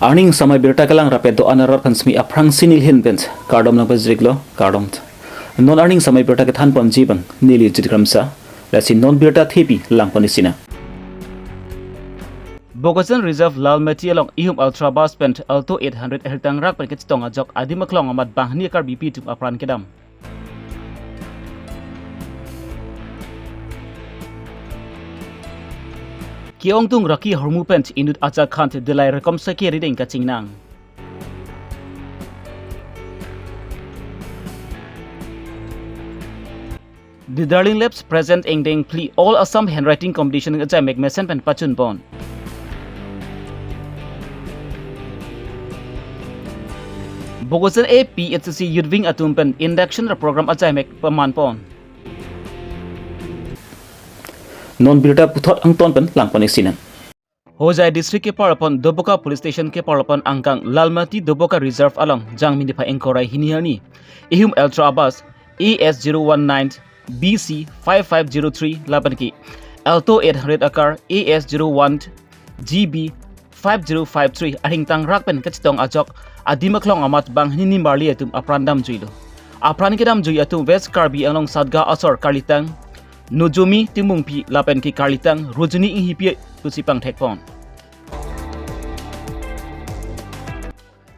Arning samay birta kalang rapedo anarat pansmi aprang sinil hin pens kardom lang pazriglo kardom non arning samay birta ke than pon jibang nili jidkramsa lasin non birta thepi lang panisina Bogosan Reserve Lal Mati along ihum ultra bus spent alto 800 hertang rak paket stong ajok adimaklong amat bang ni Karbi tum apran kedam Kiong tung raki hormu pent inut aja khant delai rekom saki riding kachingnang The Darling Labs present engding plea all Assam handwriting competition ajai make mesen pen pachun bon Bogosan APHC Yudving atumpen induction program ajai make paman pon Non birta puthot angton pen langpani sinan Hojai district ke parapon Doboka police station ke parapon angkang Lalmati Doboka reserve along jangmini pa engkorai hiniani ihum ultra bus AS019 BC 5503 lapanki Alto 800 akar AS01 GB 5053 ahingtang rakpen kachitong ajok adimaklong amat bang hini marli atum aprandam juilo apran kedam jui atum West Karbi along Sadga Asor Karlitang Nujumi timungpi lapen ki Karlitang Rujuni ihipi tusipang thekpon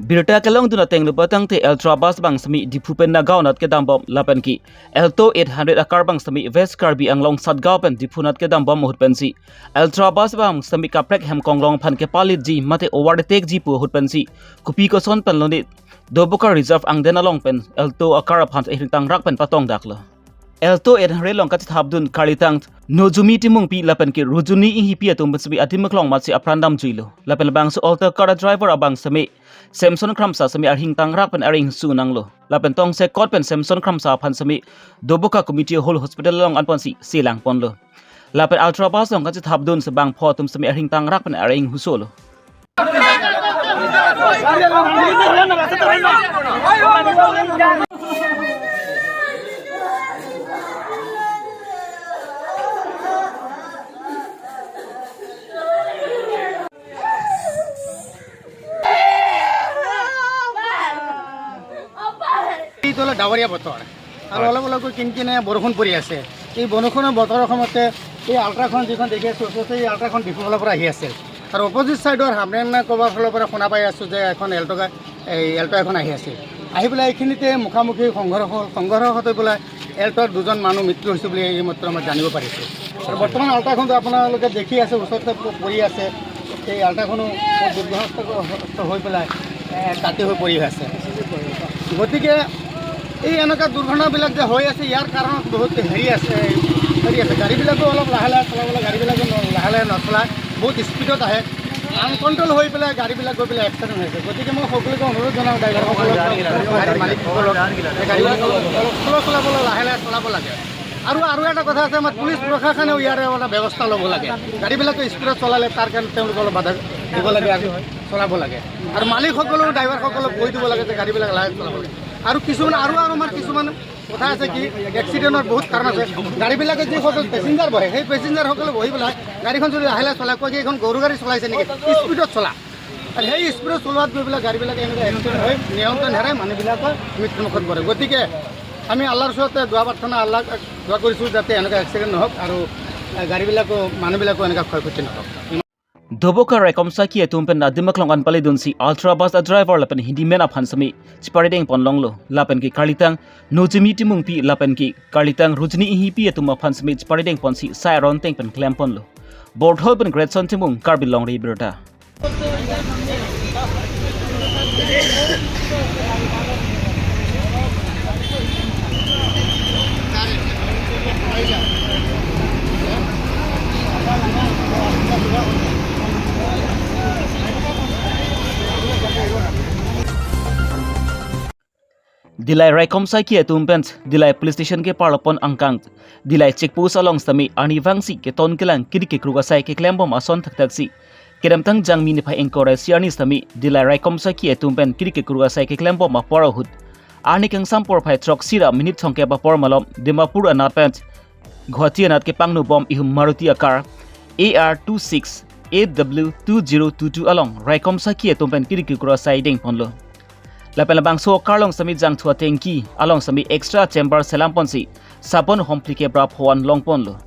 Birta kalong dunateng lupatang te ultra bus bang sami dipupen nagaw nat kedam bom lapen ki Alto 800 akar bang sami West Karbi anglong Sadgaw pen dipunat kedam bom muhut pensi ultra bus bang sami kaprek hem konglong phan ke palit ji mate overtake ji pu hut pensi kupi ko son pen lonit Doboka reserve ang denalong pen Alto akar phan ehintang rak pen patong daklo Alto 800 long kachit habdun Karlitang Nojumi timung pi lapen ki Rujuni ihipi atum besbi adimaklong matsi aprandam juilo lapen bang su alter car driver abang sami Samson Kramsa sami arhingtang rak pen aring sunang lo lapen tong se kot pen Samson Kramsa phan sami Doboka community hall hospital long anpon si silang pon lo lapen ultra bus long kachit habdun sebang photum sami arhingtang rak pen aring husolo এইটো ডাৱৰীয়া বতৰ আৰু অলপ অলপ কিনকিনে বৰষুণ পৰি আছে এই বৰষুণৰ বতৰৰ সময়তে এই আল্ট্ৰাখন যিখন দেখি আছোঁ ওচৰতে এই আল্ট্ৰাখন ডিপুৰ ফালৰ পৰা আহি আছে আৰু অপজিট ছাইডৰ হামৰেনা ক'ৰবাৰ ফালৰ পৰা শুনা পাই আছোঁ যে এখন এল্ট' এখন আহি আছে আহি পেলাই এইখিনিতে মুখামুখি সংঘৰ্ষ হৈ পেলাই এল্ট'ৰ দুজন মানুহ মৃত্যু হৈছে বুলি এইমাত্ৰ মই জানিব পাৰিছোঁ আৰু বৰ্তমান আল্ট্ৰাখনটো আপোনালোকে দেখি আছে ওচৰতে পৰি আছে এই আল্ট্ৰাখনো দুৰ্ঘটনাগ্ৰস্ত হৈ পেলাই কাটি হৈ পৰি আছে গতিকে এই এনেকুৱা দুৰ্ঘটনাবিলাক যে হৈ আছে ইয়াৰ কাৰণত বহুত হেৰি আছে গাড়ীবিলাকো অলপ লাহে লাহে চলাবলৈ গাড়ীবিলাকো লাহে লাহে নচলায় বহুত স্পীডত আহে আনকণ্ট্ৰল হৈ পেলাই গাড়ীবিলাক গৈ পেলাই এক্সিডেণ্ট হৈছে গতিকে মই সকলোকে অনুৰোধ জনাওঁ ড্ৰাইভাৰসকলক মালিকসকলক গাড়ীবিলাক অলপ চলাবলৈ লাহে লাহে চলাব লাগে আৰু এটা কথা আছে আমাৰ পুলিচ প্ৰশাসনেও ইয়াৰ এটা ব্যৱস্থা ল'ব লাগে গাড়ীবিলাকে স্পীডত চলালে তাৰ কাৰণে তেওঁলোকে অলপ বাধা দিব লাগে আৰু চলাব লাগে আৰু মালিকসকলেও ড্ৰাইভাৰসকলক কৈ দিব লাগে যে গাড়ীবিলাক লাহে চলাব লাগে আৰু কিছুমান আমাৰ কিছুমান কথা আছে কি এক্সিডেণ্টৰ বহুত কাৰণ আছে গাড়ীবিলাকে যিসকল পেচেঞ্জাৰ বহে সেই পেচেঞ্জাৰসকলে বহি পেলাই গাড়ীখন যদি লাহে লাহে চলাই কয় কি এইখন গৰু গাড়ী চলাইছে নেকি স্পীডত চলা আৰু সেই স্পীডত চলোৱাত গৈ পেলাই গাড়ীবিলাকে এনেকৈ এক্সিডেণ্ট হৈ নিয়ন্ত্ৰণ হেৰাই মানুহবিলাকৰ মৃত্যুমুখত পৰে গতিকে আমি আল্লাহৰ ওচৰতে দোৱা প্ৰাৰ্থনা আল্লাহক দোৱা কৰিছোঁ যাতে এনেকুৱা এক্সিডেণ্ট নহওক আৰু মানুহবিলাকো এনেকুৱা ক্ষয়ক্ষতি নহওক Doboka rekomsa ki atumpen adimaklong anpali dunsi ultra bus a driver lapen hindi men aphan sami chiparideng ponlonglo lapen ki Karlitang Nojumi timung pi lapen ki Karlitang Rujni ihipi atum aphan sami chiparideng ponsi sairon teng pen klemponlo board hol pen Gretson timung Karbi Longri Abirta Dilai Raikomsa ki atumpens Dilai police station ke parlopon angkang Dilai checkpost along sami ani wangsi ke ton kelang kiri ke krugasai ke klembom ason taktaksi kedamtang jangmi ni pa engkore siani sami Dilai Raikomsa ki atumpen kiri ke krugasai ke klembom ma porahut ani kang sampor phai trok sira minute thongke ba por malom Dimapur anat pent Guwahati anat ke pangnu bom ihum Maruti akar AR26 8W2022 along Raikom Saki tumpen kiri cross siding ponlo. Lapen labang so karlong sami jang thua tengki along sami extra chamber selam ponsi sabon homplike brap hoan long ponlo.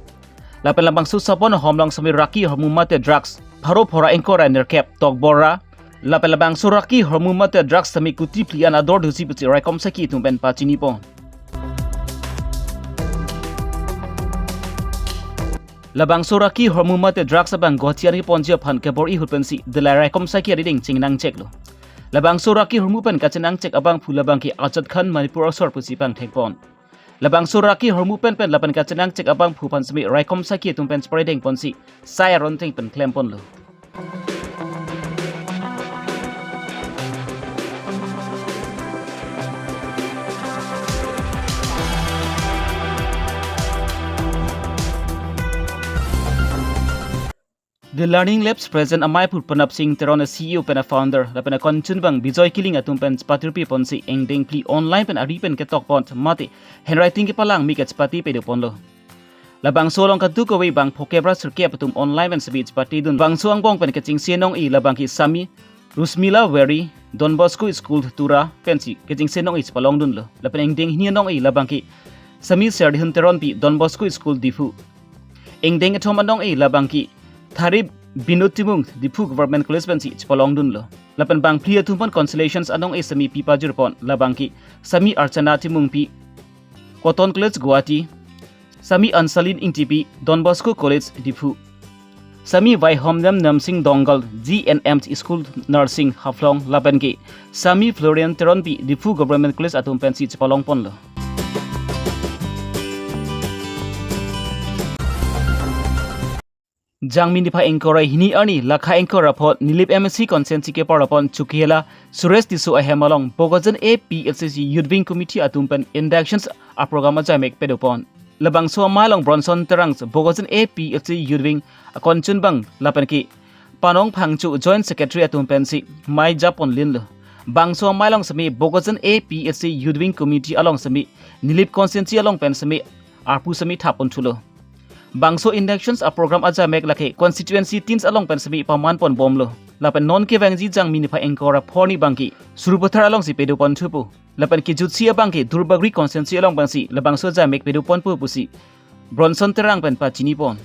Lapen labang so sabon homlong sami raki hormumate drugs pharo phora enkora nerkep tokbora. Lapen labang so raki hormumate drugs sami kuti plian ador dhusi puti Raikom Saki tumpen pachini pon. Labang soraki hormumate drugs abang gotiani ponjia phan kebor I hutpensi delai Raikom Saki reading chingnang check lo. Labang soraki hormupan kachenang check abang phulabang ki Ajat Khan Manipur asor pusi pang thekpon. Labang soraki hormupen pen lapan kachenang check abang phupan sami Raikom Saki tumpen spreading ponsi sai ronting pen claim pon lo. The Learning Labs present amai put panap sing terona CEO pena founder la pena konchun bang bijoy killing atum pen spatirpi ponsi engdeng pli online pen ari pen ketok pont mati handwriting ki palang mi ket spati pe ponlo la bang solong ka du ko we bang phokebra sirke patum online pen sabi spati dun bang suang bong pen keching senong I la bang ki sami Rusmila Weri Don Bosco School Tura pensi keching senong I palong dun lo la pen engdeng hinong I la bang ki sami ser hun teron pi Don Bosco School difu engdeng athomanong I la bang ki Tharib Binutimung Dipu Government College Pensi Chipalong Dunlo. Lapan bang plia tumpon consolations anong sami pipa jurpon labangki sami Archana Timung pi Cotton College Guwahati sami Ansalin Intipi Don Bosco College Dipu sami Vai Homnam Namsing Dongal GNM School Nursing Haflong labanki sami Florian Teronpi Dipu Government College atum pensi Chipalong ponlo. Jangmin dipa engkorai hini ani lakha engkora phot nilip MSc consensi ke parapon chukiela Suresh Tisu ahemalong Bogojan APSC Youth Wing Committee atumpen inductions a program jamek pedopon labang so malong Bronson Terangs Bogojan APSC Youth Wing a konchun bang lapanki panong phangchu joint secretary atumpen si mai japon linlo bang so malong sami Bogojan APSC Youth Wing Committee along sami nilip consensi along pen sami arpu sami thapon chulo Bangso inductions a program aja mek lakhe constituency teams along pen sami paman pon bomlo lapan non ke wangji jang mini pha engkora phorni bangki surupathar along si pedu pon thupu lapan ki jutsia bangki durbagri constituency along bangsi labangso ja mek pedu pon pu pusi Bronson Terang pen pa chini pon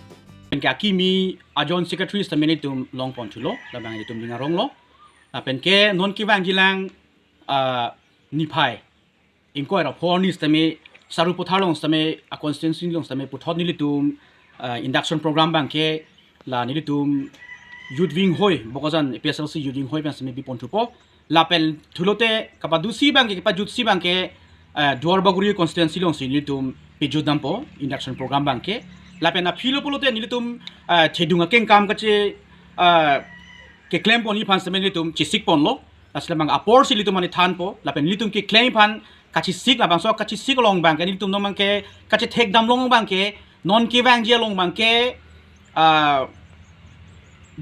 Penke akimi ajon secretary stameni tum long pon chulo labang tum linga ronglo penke non ki wangji lang niphai engkora phorni stame sarupathar long stame a constituency long stame puthot nili tum induction program bangke la nilitum youth wing hoi Bogojan PSLC youth wing hoi pensame bi pontupo lapel thulote kapadusi bangke kapajutsi bangke duarbaguri constituency long nilitum pejudampo induction program bangke lapena philo polote nilitum thedunga kengkam kache ke claim poni pensame nilitum chisik ponlo aslamang apor silitum mani thanpo lapen nilitum ke claim pan kachi sik labang so kachi sik long bangke nilitum no mangke kache thekdam long bangke non ke wang dia long bangke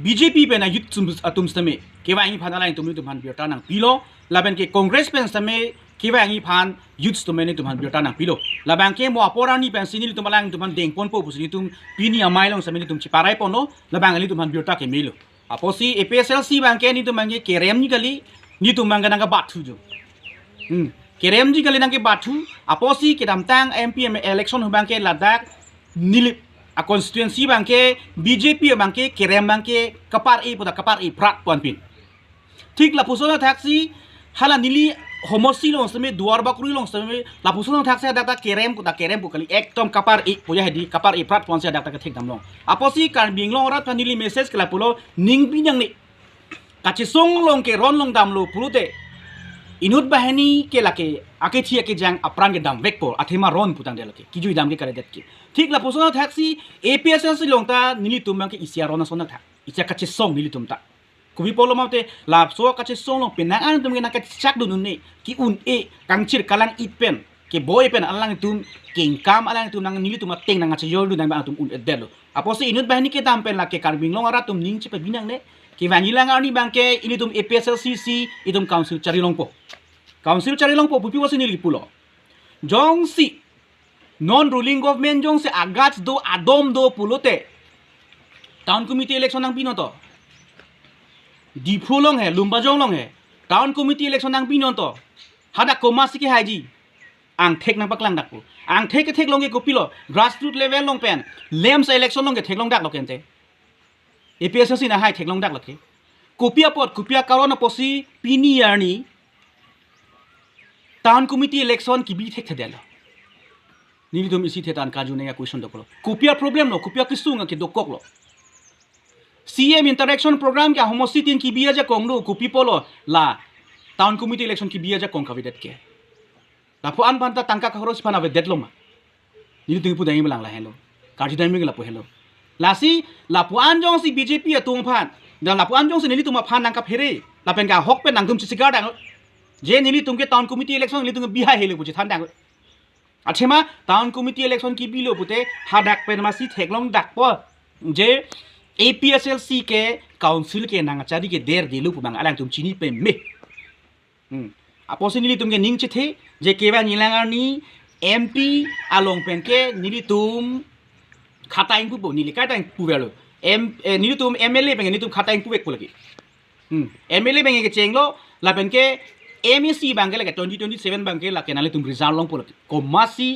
BJP pe na youth atum stame ke wang phan ala tum tum han biota nang pilo laben ke congress pen stame ke wang phan youth stame ni tum han biota nang pilo labang ke mo aporani pen sinil tum lang tum han deng pon po busni tum pini amai long stame ni tum chiparai pono labang ali tum han biota ke milo aposi APSLC bangke ni tum mangi ke rem ni kali ni tum mangga nang bathu jo kerem ji kali nang ke bathu aposi ke damtang MPM election bangke ladak nilip a constituency bangke BJP bangke kerem bangke kapar e prat ponpin ठीक लापुसोना taxi hala nili homosi long same duar bakuri long same lapusuno taxi data kerem ko kali ekdom kapar e puya hedi kapar e prat ponse data ka thik damlong aposi Karbi long rat nili message kala pulo ning pinang ni kachi song long ke ron long damlo pulute inut bahani ke lake ake thia ke jang apran ke dam vekpo athema ron putang de lake kijui dam ke kare det ki ठीक lapusuno taxi APSLC long ta nili tumang ke isya rona sona tha isya kachi song nili tumta kubi polo maute lap so kache song pinang an tum ngena ka chak dunun ne ki un e kangchir kalang ipen ke boy pen alang tum king kam alang tum nang nili tum teng nang ache yol du nang tum un edelo aposi inut bahni ke tampen la ke Karbi long ara tum ning chepe binang ne ki vangilang arni bangke ini tum APSLCC itum council charilongpo pupi wasi nili pulo jongsi non ruling government jongsi agats do adom do pulote town committee election nang pinoto di phulong he lumba jong long he town committee election nang pinon to hada komasi ki haji ang thek nang paklang dak ang thek ke thek long ke kopilo grassroots level long pen lems election long ke thek long dak lo kente APSC na hai thek long dak lo ke kopia pot kopia karona posi pini yarni town committee election ki bi thek thedelo nili dum isi thetan kaju ne ya question dokolo kopia problem lo kopia kisunga ke dokok lo CM interaction program क्या होमोसी तीन की बिया जा कोंगलो कुपी पोलो ला town committee election की बिया जा कोंग कविडेट के लापो अन बनता तंका खरोस फना वे डेट लो मा नि तुंग पुदाई मलांग ला हेलो काजी दाई मिगला पो हेलो लासी लापो अन जों सी बीजेपी तुंग फान दा लापो अन जों से निली तुम फान नंका फेरे लापेन का हक पे नंग तुम सिसिगा दांग जे निली तुम के टाउन कमिटी इलेक्शन निली तुम बिहा हेलो पुजे थान दांग अच्छेमा टाउन कमिटी इलेक्शन की बिलो पुते हा डाक पे मासी थेगलोंग डाक पो जे APSLC के काउंसिल के नांगाचारी के देर दिलु पुमांग अलांग तुम चीनी पे मे अपोसे निली तुम के निंग थे जे केवा निलांगानी MP आलोंग पेन के निली तुम खाताइंग पुबो निली काटाइंग पुवेलो निली तुम MLA पेन निली तुम खाताइंग पुवेक पुलगी MLA पेन के चेंगलो लापेन के MEC बांगे लगे 2027 बांगे लगे नाले तुम रिजल्ट लोंग पुलगी कोमासी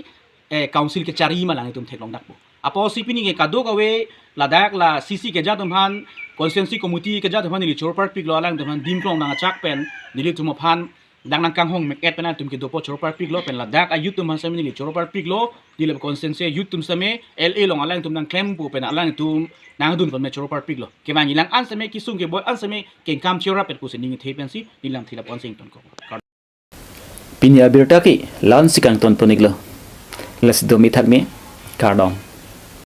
काउंसिल के चारी मालांग तुम थेलोंग डाकबो अपोसी पिनी के कादो कवे लादाक ला CC के जा तुम्हान कॉन्स्टिट्यूंसी कमिटी के जा तुम्हान निली चोरपर पिक लो अलांग तुम्हान दिम क्लोंग नांगा चाक पेन निली तुम फान दांग कांग होंग मेक एट पेना तुम के दोपो चोरपर पिक लो पेन लादाक आयु तुम हंसमे निली चोरपर पिक लो निले कॉन्स्टिट्यूंसी आयु तुम समय LA लोंग अलांग तुम नांग क्लेम पो पेन अलांग तुम नांग दुन पन में चोरपर पिक लो के मा निलांग आन समय किसुंग के बॉय आन समय के काम चोरा पेट को से निंग थे पेंसी निलांग थिला पॉन्सिंगटन को Pinya Abirta ki lan sikang ton poniklo. Las domi thak me kardong.